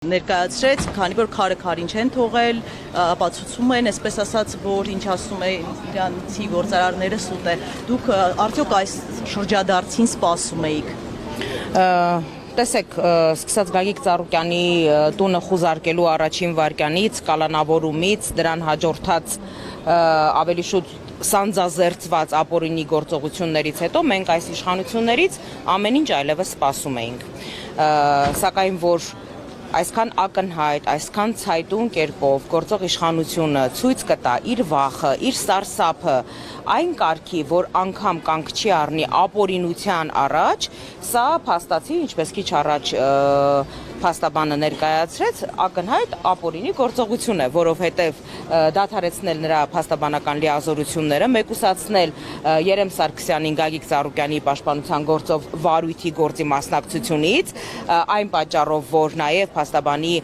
Ներկայացրեց, քանի որ քարը քարին չեն թողել, ապացուցում են, այսպես ասած, որ ինչ ասում է իրանցի գործարարները սուտ է։ Դուք արդյոք այս շրջադարձին սպասում էիք։ Տեսեք, սկսած Գագիկ Ծառուկյանի տունը խուզարկելու առաջին վարքյանից, կալանավորումից, դրան հաջորդած ավելի շուտ սանձազերծված ապօրինի գործողություններից հետո մենք այս իշխանություններից ամեն ինչ այլևս սպասում էինք։ Սակայն որ այսքան ակնհայտ, այսքան ցայտուն կերպով գործող իշխանությունը ցույց կտա իր վախը, իր սարսափը այն կարգի, որ անգամ կանգ չի առնի ապօրինության առաջ, սա փաստացի, ինչպես քիչ առաջ փաստաբանը ներկայացրեց, ակնհայտ ապօրինի գործողություն է, որովհետև դադարեցնել նրա փաստաբանական լիազորությունները, մեկուսացնել Երեմ Սարգսյանին Գագիկ Ծառուկյանի պաշտպանության գործով վարույթի գործի մասնակցությունից, այն պատճառով, որ նաև փաստաբանի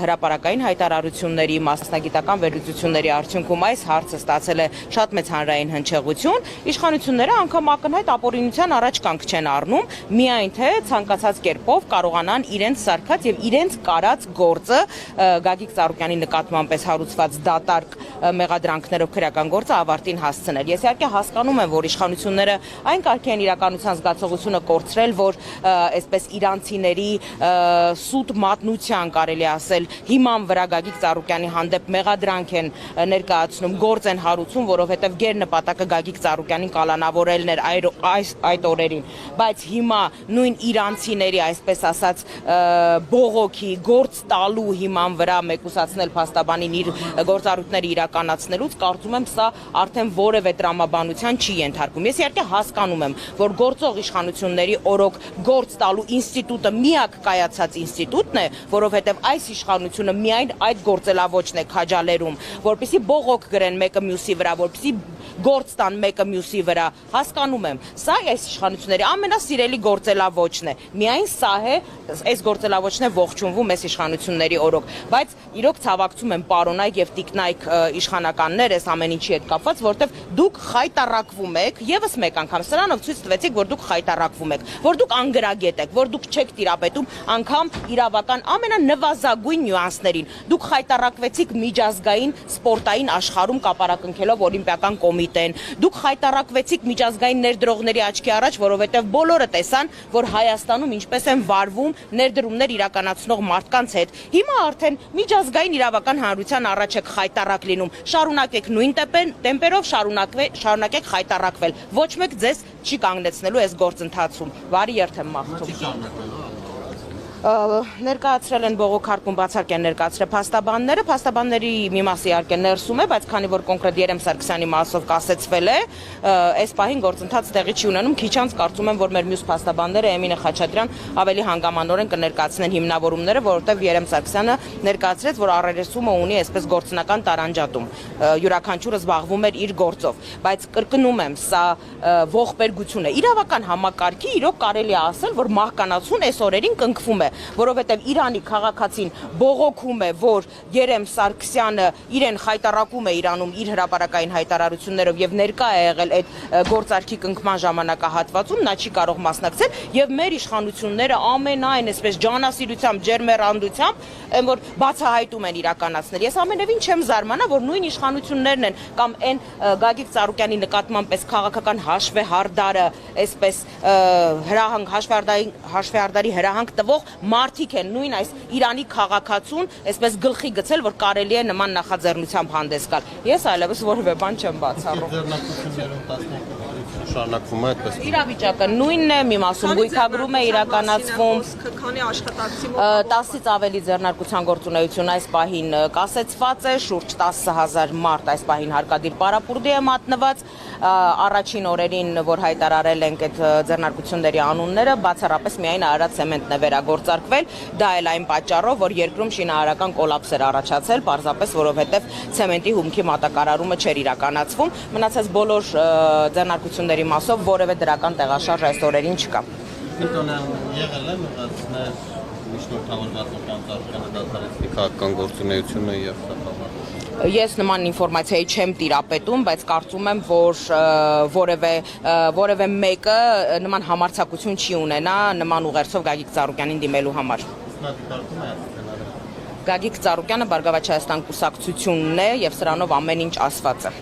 հրապարակային հայտարարությունների, մասնագիտական վերլուծությունների արդյունքում այս հարցը ստացել է շատ մեծ հանրային հնչեղություն, իշխանությունները անգամ ակնհայտ ապօրինության առաջ կանգ չեն առնում, միայն թե ցանկացած կերպով կարողանան իրենց սարքած եւ իրենց կարած գործը Գագիկ Ծառուկյանի նկատմամբ հարուցված դատարկ մեղադրանքներով քրեական գործը ավարտին հասցնել։ Ես իհարկե հասկանում եմ, որ իշխանությունները այն կարգի են իրականության զգացողությունը կորցրել, որ այսպես իրանցիների սուտ մատնության կարելի ասել հիման վրա Գագիկ Ծառուկյանի հանդեպ մեղադրանք են ներկայացնում, գործ են հարուցում, որովհետև գեր նպատակը Գագիկ Ծառուկյանին կալանավորելն էր այդ օրերին, բայց հիմա նույն իրանցիների, այսպես ասած, բողոքի գործ տալու հիման վրա մեկուսացնել փաստաբանին իր գործառույթները իրականացնելուց, կարծում եմ սա արդեն որևէ տրամաբանության չի ենթարկում։ Ես իհարկե հասկանում եմ, որ գործող իշխանությունների օրոք գործ տալու ինստիտուտը միակ կայացած ինստիտուտն է, որովհետև այս իշխանությունը միայն այդ գործելավոճն է քաջալերում, որպեսզի բողոք գրեն մեկը մյուսի վրա, որպեսզի գործ տան մեկը մյուսի վրա, հասկանում եմ, սա այս իշխանությունների ամենասիրելի գործելավոճն է, միայն սա է, այս գործելավոճն է ողջունվում այս իշխանությունների օրոք, բայց իրոք ցավակցում եմ պարոնայք եւ տիկնայք իշխանականներ այս ամեն ինչի հետ կապված, որտեվ դուք խայտարակվում եք, եւս մեկ անգամ սրանով ցույց տվեցիք, որ դուք խայտարակվում եք, որ դուք անգրագետ եք, որ դուք չեք տիրապետում անգամ իրավական ամենանվազագույն նյուանսներին, դուք խայտարակվեցիք միջազգային սպորտային աշխարհում կապարակնքելով օլիմպիական կոմիտեն, դուք խայտարակվեցիք միջազգային ներդրողների աչքի առաջ, որովհետև բոլորը տեսան, որ Հայաստանում ինչպես են վարվում ներդրումներ իրականացնող մարդկանց հետ։ Հիմա արդեն միջազգային իրավական հանրության առաջ եք խայտարակ լինում, շարունակեք նույն տեմպերով շարունակեք խայտարակվել, ոչ մեկ ձեզ չի կանգնեցնելու այս գործընթացում, բարի երթ եմ մաղթում։ Ներկայացրել են բողոքարկում բացառք են ներկայացրել փաստաբանների մի մասը իհարկե ներսում է, բայց քանի որ կոնկրետ Երեմ Սարգսյանի մասով կասեցվել է, այս պահին գործընթաց տեղի չի ունենում, քիչ անց կարծում եմ, որ մեր մյուս փաստաբանները Էմինե Խաչատրյան ավելի հանգամանորեն կներկայացնեն հիմնավորումները, որովհետև Երեմ Սարգսյանը ներկայացրեց, որ առերեսումը ունի այսպես գործնական տարանջատում, յուրաքանչյուրը զբաղվում էր իր գործով, բայց կրկնում եմ, սա ողբերգություն է, իրավական համակարգի իրոք կարելի է ասել, որ մահկանացուն այս օրերին կնքվում է, որովհետև Իրանի քաղաքացին բողոքում է, որ Երեմ Սարգսյանը իրեն խայտարակում է Իրանում իր հրապարակային հայտարարություններով եւ ներկա է եղել այդ գործարքի կնքման ժամանակահատվածում, նա չի կարող մասնակցել եւ մեր իշխանությունները ամենայն այսպես ջանասիրությամբ, ջերմեռանդությամբ, որ բացահայտում են իրականացնել։ Ես ամենևին չեմ զարմանա, որ նույն իշխանություններն են կամ այն Գագիկ Ծառուկյանի նկատմամբ այս քաղաքական հաշվեհարդարը, այսպես հաշվեհարդարի հրահանգ տվող մարդիկ են նույն այս Իրանի քաղաքացուն այսպես գլխի գցել, որ կարելի է նման նախաձեռնությամբ հանդես գալ։ Ես այլևս որևէ բան չեմ բացառում։ Շարունակվում է այդպես։ Իրավիճակը նույնն է, մի մասում գույքագրում է իրականացվում։ Քանի աշխատակցի մոտ 10-ից ավելի ձեռնարկության գործունեություն այս պահին կասեցված է, շուրջ 10,000 մարդ այս պահին հարկադիր պարապուրդի է մատնված, առաջին օրերին, որ հայտարարել ենք այդ ձեռնարկությունների անունները, բացառապես միայն Արարատ ցեմենտն է վերագործարկվել, դա էլ այն պատճառով, որ երկրում շինարարական կոլապս էր առաջացել, պարզապես որովհետև ցեմենտի հումքի մատակարարումը չէր իրականացվում, մնացած բոլոր ձեռնարկությունների մասով որևէ դրական տեղաշարժ այս օրերին չկա։ Եղել է մեղացնել միջնորդավորված Ծառուկյանը դադարեցնի քաղաքական գործունեությունը եւ Ես նման ինֆորմացիայի չեմ տիրապետում, բայց կարծում եմ, որ որևէ մեկը նման համարձակություն չի ունենա նման ուղերձով Գագիկ Ծառուկյանին դիմելու համար։ Գագիկ Ծառուկյանը Բարգավաճ Հայաստան կուսակցությունն է եւ սրանով ամեն ինչ ասված է։